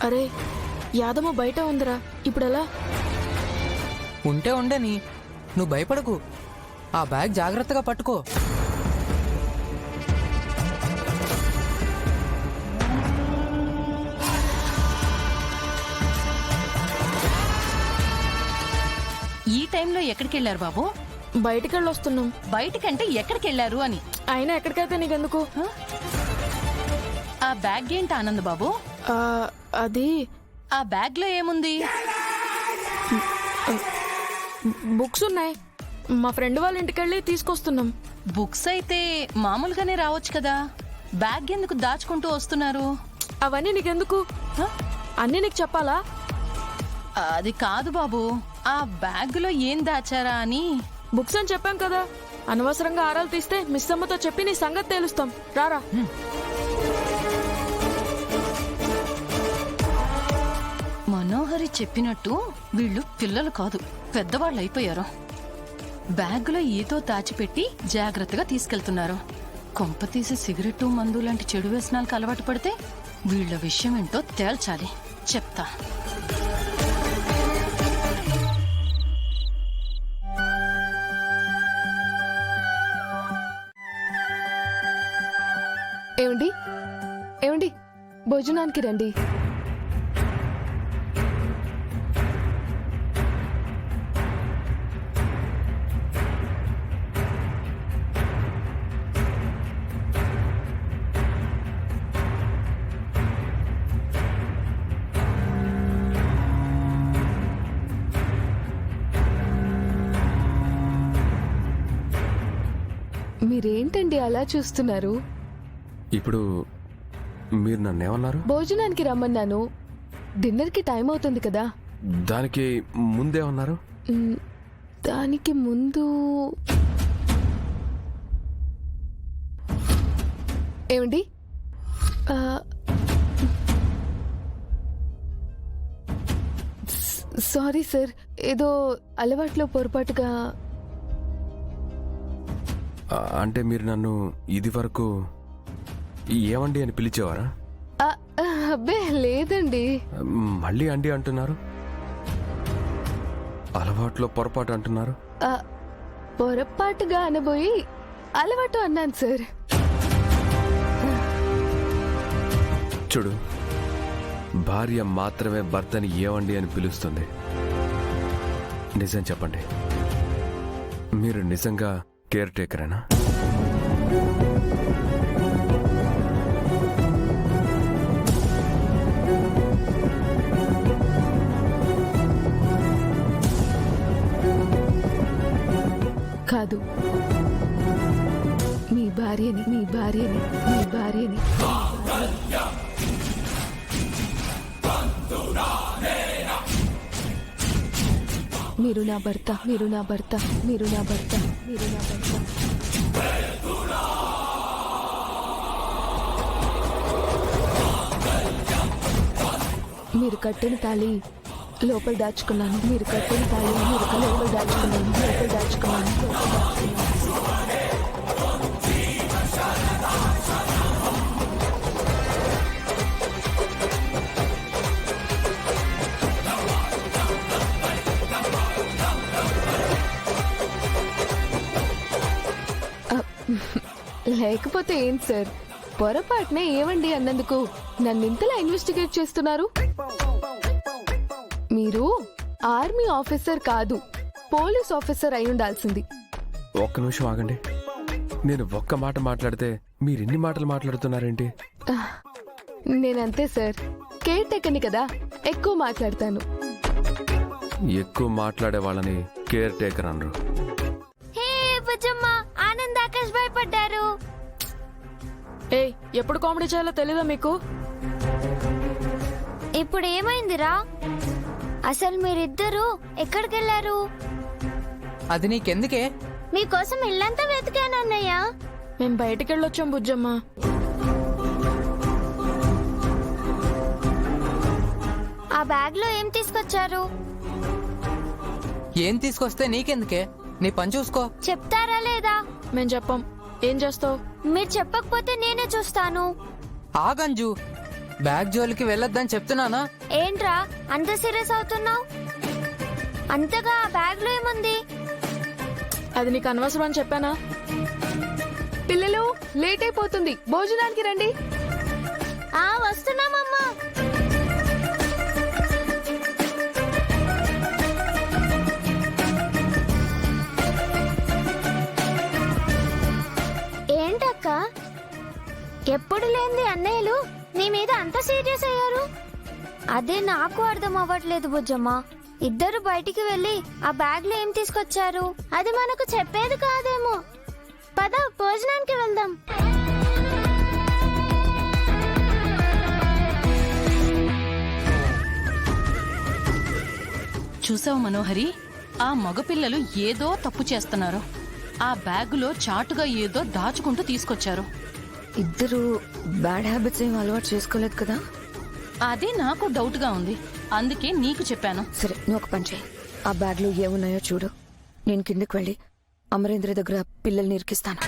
అరే యాదమ్మ బయట ఉందిరా, ఇప్పుడెలా? ఉంటే ఉండని, నువ్వు భయపడకు. ఆ బ్యాగ్ జాగ్రత్తగా పట్టుకో. ఈ టైంలో ఎక్కడికి వెళ్ళారు బాబు? బయటికెళ్ళి వస్తున్నాం. బయటికంటే ఎక్కడికి వెళ్ళారు అని. అయినా ఎక్కడికైతే నీకెందుకు? ఆ బ్యాగ్ ఏంటి ఆనంద్ బాబు? ఆ, అది ఆ బ్యాగ్ లో ఏముంది? బుక్స్ ఉన్నాయి. మా ఫ్రెండ్ వాళ్ళ ఇంటికెళ్ళి తీసుకొస్తున్నాం. బుక్స్ అయితే మామూలుగానే రావచ్చు కదా, బ్యాగ్ ఎందుకు దాచుకుంటూ వస్తున్నారు? అవన్నీ నీకెందుకు? హ? అన్నీ నీకు చెప్పాలా? అది కాదు బాబు, ఆ బ్యాగ్ లో ఏం దాచారా అని. బుక్స్ అని చెప్పాం కదా, అనవసరంగా ఆరాలు తీస్తే మిస్ అమ్మతో చెప్పి నీ సంగతి తేలుస్తాం. రారా. మనోహరి చెప్పినట్టు వీళ్ళు పిల్లలు కాదు, పెద్దవాళ్ళు అయిపోయారు. బ్యాగులో ఏదో దాచిపెట్టి జాగ్రత్తగా తీసుకెళ్తున్నారు. కొంప తీసి సిగరెట్టు మందు లాంటి చెడు వ్యసనాలకు అలవాటు పడితే వీళ్ళ విషయం ఏంటో తేల్చాలి. చెప్తా. ఏమండి ఏమండి, భోజనానికి రండి. మీరేంటండి అలా చూస్తున్నారు? ఇప్పుడు మీరు నన్నేమన్నారు? భోజనానికి రమ్మన్నాను. డిన్నర్కి టైం అవుతుంది కదా. దానికి ముందేమన్నారు? మ్, దానికి ముందు ఏమండి, ఆ, సారీ సార్, ఏదో అలవాట్లో పొరపాటుగా. అంటే మీరు నన్ను ఇది వరకు ఏమండి అని పిలిచేవారా? ఆ, అబ్బే లేదండి. మళ్ళీ అండి అంటున్నారు. అలవాట్లో పొరపాటు అంటున్నారు. ఆ, పొరపాటుగా అనబోయి అలవాటు అన్నాను సార్. చూడు, భార్య మాత్రమే భర్తని ఏమండి అని పిలుస్తుంది. నిజం చెప్పండి, మీరు నిజంగా కేర్ టేకరేనా? కాదు, మీ భార్యని మీ భార్యని మీ భార్యని. మీరు నా భర్త, మీరు నా భర్త, మీరు నా భర్త, మీరు నా భర్త. మీరు కట్టిన తాళి లోపల దాచుకున్నాను. మీరు కట్టిన తాళి లోపల దాచుకున్నాను. లోపల దాచుకున్నాను. లోపల దాచుకున్నాను. లేకపోతే ఏం సార్, పొరపాటునే ఏమండి అన్నందుకు నన్ను ఇంతలా ఇన్వెస్టిగేట్ చేస్తున్నారు? మీరు ఆర్మీ ఆఫీసర్ కాదు, పోలీస్ ఆఫీసర్ అయి ఉండాల్సింది. ఒక్క నిమిషం ఆగండి. నేను ఒక్క మాట మాట్లాడితే మీరు ఇన్ని మాటలు మాట్లాడుతున్నారేంటి? నేనంతే సార్, కేర్ టేకర్ని కదా, ఎక్కువ మాట్లాడతాను. ఎక్కువ మాట్లాడే వాళ్ళని కేర్ టేకర్ అనరు. ఆనంద్ ఆకాష్ భయపడ్డారు. ఏయ్, ఎప్పుడు కామెడీ చేయాలో తెలీదా మీకు? ఇప్పుడు ఏమైందిరా? అసలు మీరిద్దరూ ఎక్కడికి వెళ్ళారు? అది నీకెందుకే? మీకోసం ఇల్లంతా వెతికాను అన్నయ్య. మేము బయటికెళ్ళొచ్చాం బుజ్జమ్మ. ఆ బ్యాగ్ లో ఏం తీసుకొచ్చారు? ఏం తీసుకొస్తే నీకెందుకే? నీ పని చూసుకో. చెప్తారా లేదా? మేం చెప్పం. ఏం చేస్తావు? మీరు చెప్పకపోతే నేనే చూస్తాను. ఆగంజు, బ్యాగ్ జోలికి వెళ్ళొద్దని చెప్తున్నానా? ఏంట్రా అంత సీరియస్ అవుతున్నావు? అంతగా ఆ బ్యాగ్ లో ఏముంది? అది నీకు అనవసరం అని చెప్పానా? పిల్లలు లేట్ అయిపోతుంది, భోజనానికి రండి. వస్తున్నామమ్మా. ఏంటక్క ఎప్పుడు లేనిది అన్నయ్యలు నీ మీద అంత సీరియస్ అయ్యారు? అదే నాకు అర్థం అవ్వట్లేదు బుజ్జమ్మ. ఇద్దరు బయటికి వెళ్ళి ఆ బ్యాగ్ లో ఏం తీసుకొచ్చారు? అది మనకు చెప్పేది కాదేమో. పద భోజనానికి వెళ్దాం. చూసావు మనోహరి, ఆ మగపిల్లలు ఏదో తప్పు చేస్తున్నారు. ఆ బ్యాగులో చాటుగా ఏదో దాచుకుంటూ తీసుకొచ్చారు. ఇద్దరు బ్యాడ్ హ్యాబిట్స్ ఏం అలవాటు చేసుకోలేదు కదా? అదే నాకు డౌట్ గా ఉంది, అందుకే నీకు చెప్పాను. సరే, నువ్వు ఒక పని చేయి. ఆ బ్యాగ్ లో ఏమున్నాయో చూడు. నేను కిందకి వెళ్ళి అమరేంద్ర దగ్గర పిల్లల్ని ఇరికిస్తాను.